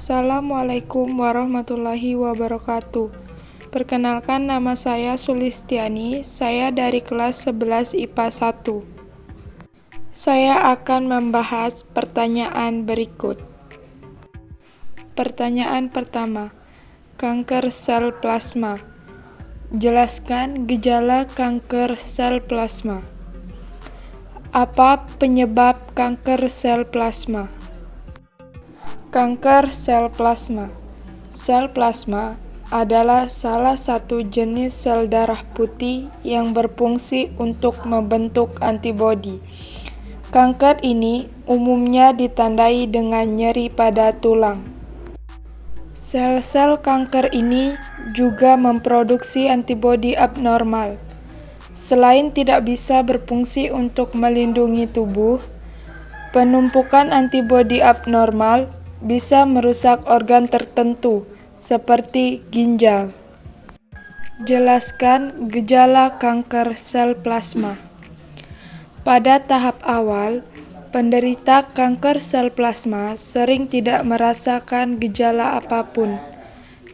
Assalamualaikum warahmatullahi wabarakatuh. Perkenalkan, nama saya Sulistiani, saya dari kelas 11 IPA 1. Saya akan membahas pertanyaan berikut. Pertanyaan pertama, kanker sel plasma. Jelaskan gejala kanker sel plasma. Apa penyebab kanker sel plasma? Kanker sel plasma. Sel plasma adalah salah satu jenis sel darah putih yang berfungsi untuk membentuk antibodi. Kanker ini umumnya ditandai dengan nyeri pada tulang. Sel-sel kanker ini juga memproduksi antibodi abnormal. Selain tidak bisa berfungsi untuk melindungi tubuh, penumpukan antibodi abnormal bisa merusak organ tertentu, seperti ginjal. Jelaskan gejala kanker sel plasma. Pada tahap awal, penderita kanker sel plasma sering tidak merasakan gejala apapun.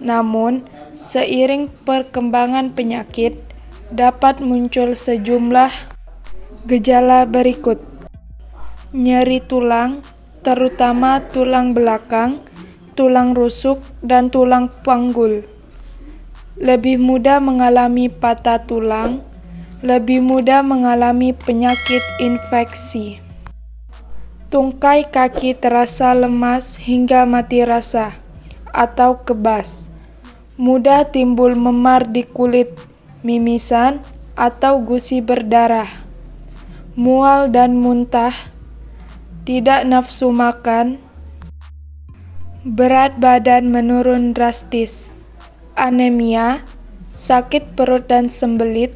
Namun, seiring perkembangan penyakit, dapat muncul sejumlah gejala berikut. Nyeri tulang, terutama tulang belakang, tulang rusuk, dan tulang panggul. Lebih mudah mengalami patah tulang, lebih mudah mengalami penyakit infeksi. Tungkai kaki terasa lemas hingga mati rasa atau kebas. Mudah timbul memar di kulit, mimisan, atau gusi berdarah. Mual dan muntah. Tidak nafsu makan, berat badan menurun drastis, anemia, sakit perut dan sembelit,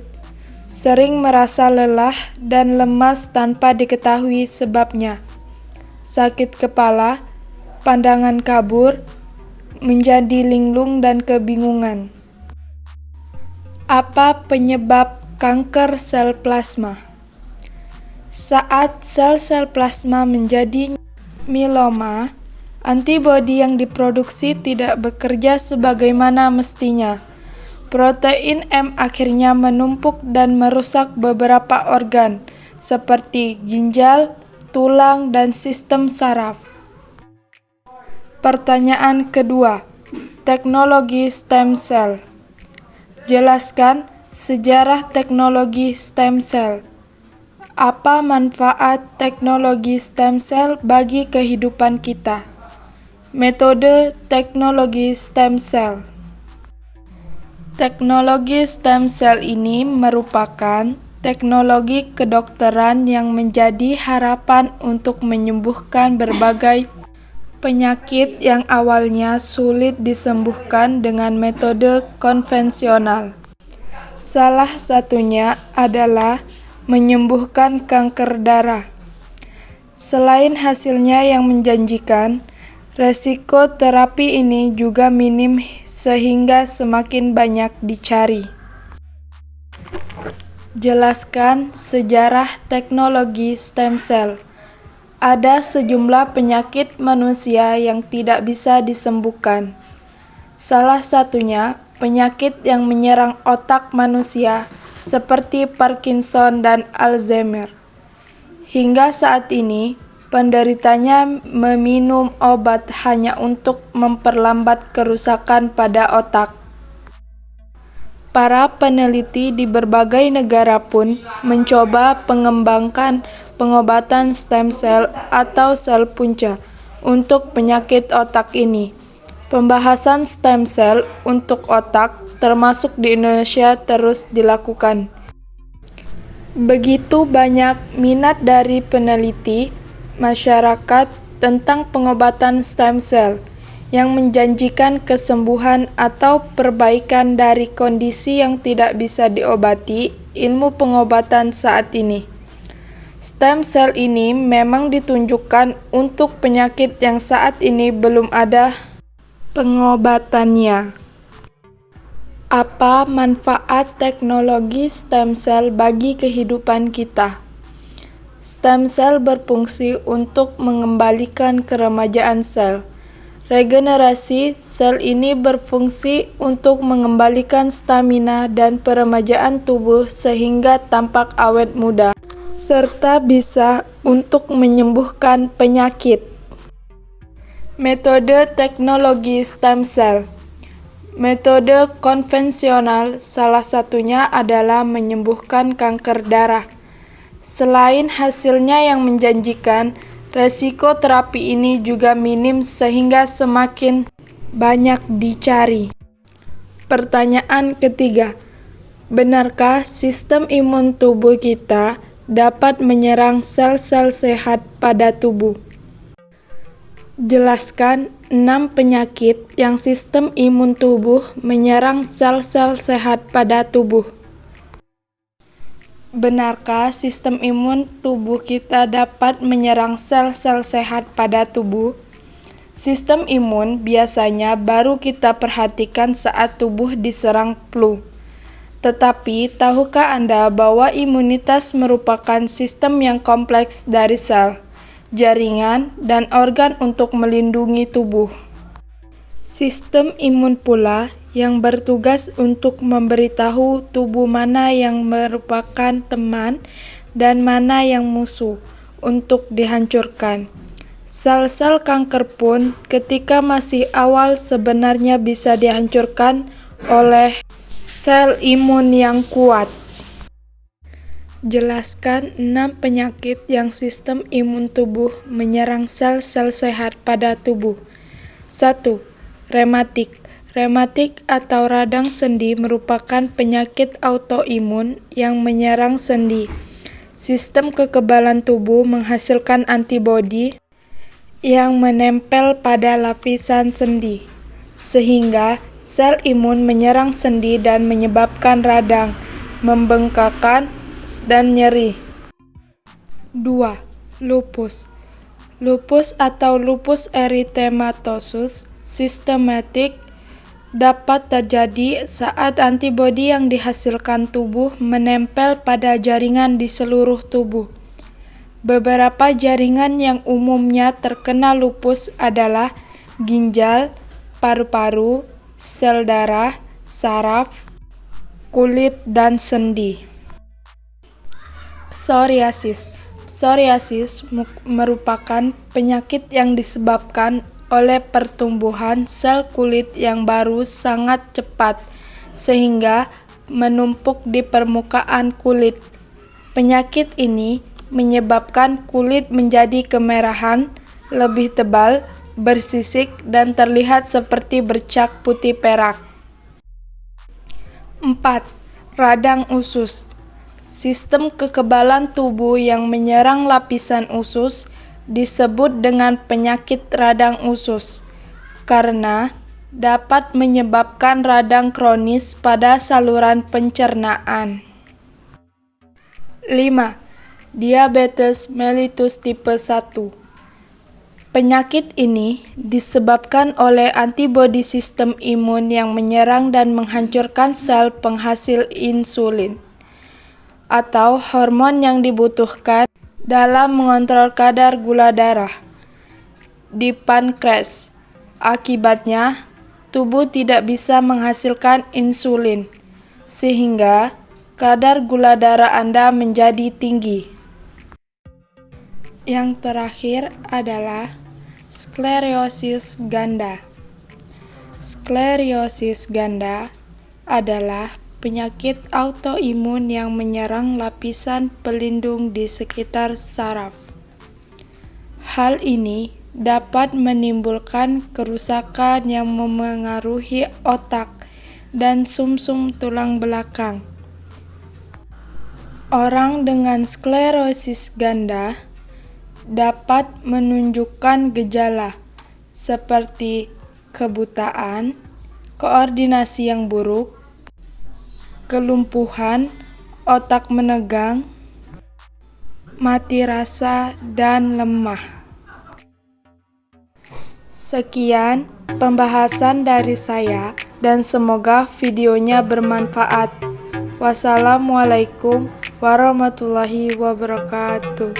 sering merasa lelah dan lemas tanpa diketahui sebabnya, sakit kepala, pandangan kabur, menjadi linglung dan kebingungan. Apa penyebab kanker sel plasma? Saat sel-sel plasma menjadi mieloma, antibodi yang diproduksi tidak bekerja sebagaimana mestinya. Protein M akhirnya menumpuk dan merusak beberapa organ, seperti ginjal, tulang, dan sistem saraf. Pertanyaan kedua, teknologi stem cell. Jelaskan sejarah teknologi stem cell. Apa manfaat teknologi stem cell bagi kehidupan kita? Metode teknologi stem cell. Teknologi stem cell ini merupakan teknologi kedokteran yang menjadi harapan untuk menyembuhkan berbagai penyakit yang awalnya sulit disembuhkan dengan metode konvensional. Salah satunya adalah menyembuhkan kanker darah. Selain hasilnya yang menjanjikan, resiko terapi ini juga minim sehingga semakin banyak dicari. Jelaskan sejarah teknologi stem cell. Ada sejumlah penyakit manusia yang tidak bisa disembuhkan. Salah satunya penyakit yang menyerang otak manusia, seperti Parkinson dan Alzheimer. Hingga saat ini, penderitanya meminum obat hanya untuk memperlambat kerusakan pada otak. Para peneliti di berbagai negara pun mencoba mengembangkan pengobatan stem cell atau sel punca untuk penyakit otak ini. Pembahasan stem cell untuk otak termasuk di Indonesia terus dilakukan. Begitu banyak minat dari peneliti, masyarakat tentang pengobatan stem cell yang menjanjikan kesembuhan atau perbaikan dari kondisi yang tidak bisa diobati ilmu pengobatan saat ini. Stem cell ini memang ditunjukkan untuk penyakit yang saat ini belum ada pengobatannya. Apa manfaat teknologi stem cell bagi kehidupan kita? Stem cell berfungsi untuk mengembalikan keremajaan sel. Regenerasi sel ini berfungsi untuk mengembalikan stamina dan peremajaan tubuh sehingga tampak awet muda, serta bisa untuk menyembuhkan penyakit. Metode teknologi stem cell. Metode konvensional salah satunya adalah menyembuhkan kanker darah. Selain hasilnya yang menjanjikan, resiko terapi ini juga minim sehingga semakin banyak dicari. Pertanyaan ketiga, benarkah sistem imun tubuh kita dapat menyerang sel-sel sehat pada tubuh? Jelaskan 6 penyakit yang sistem imun tubuh menyerang sel-sel sehat pada tubuh. Benarkah sistem imun tubuh kita dapat menyerang sel-sel sehat pada tubuh? Sistem imun biasanya baru kita perhatikan saat tubuh diserang flu. Tetapi, tahukah Anda bahwa imunitas merupakan sistem yang kompleks dari sel, jaringan, dan organ untuk melindungi tubuh. Sistem imun pula yang bertugas untuk memberitahu tubuh mana yang merupakan teman dan mana yang musuh untuk dihancurkan. Sel-sel kanker pun ketika masih awal sebenarnya bisa dihancurkan oleh sel imun yang kuat. Jelaskan 6 penyakit yang sistem imun tubuh menyerang sel-sel sehat pada tubuh. 1. Rematik. Rematik atau radang sendi merupakan penyakit autoimun yang menyerang sendi. Sistem kekebalan tubuh menghasilkan antibodi yang menempel pada lapisan sendi, sehingga sel imun menyerang sendi dan menyebabkan radang, membengkakan, dan nyeri. 2. Lupus. Lupus atau lupus erythematosus sistematik dapat terjadi saat antibodi yang dihasilkan tubuh menempel pada jaringan di seluruh tubuh. Beberapa jaringan yang umumnya terkena lupus adalah ginjal, paru-paru, sel darah, saraf, kulit, dan sendi. Psoriasis. Psoriasis merupakan penyakit yang disebabkan oleh pertumbuhan sel kulit yang baru sangat cepat, sehingga menumpuk di permukaan kulit. Penyakit ini menyebabkan kulit menjadi kemerahan, lebih tebal, bersisik, dan terlihat seperti bercak putih perak. 4. Radang usus. Sistem kekebalan tubuh yang menyerang lapisan usus disebut dengan penyakit radang usus, karena dapat menyebabkan radang kronis pada saluran pencernaan. 5. Diabetes mellitus tipe 1. Penyakit ini disebabkan oleh antibodi sistem imun yang menyerang dan menghancurkan sel penghasil insulin, atau hormon yang dibutuhkan dalam mengontrol kadar gula darah di pankreas. Akibatnya, tubuh tidak bisa menghasilkan insulin, sehingga kadar gula darah Anda menjadi tinggi. Yang terakhir adalah sklerosis ganda. Sklerosis ganda adalah penyakit autoimun yang menyerang lapisan pelindung di sekitar saraf. Hal ini dapat menimbulkan kerusakan yang memengaruhi otak dan sumsum tulang belakang. Orang dengan sklerosis ganda dapat menunjukkan gejala seperti kebutaan, koordinasi yang buruk, kelumpuhan, otak menegang, mati rasa, dan lemah. Sekian pembahasan dari saya dan semoga videonya bermanfaat. Wassalamualaikum warahmatullahi wabarakatuh.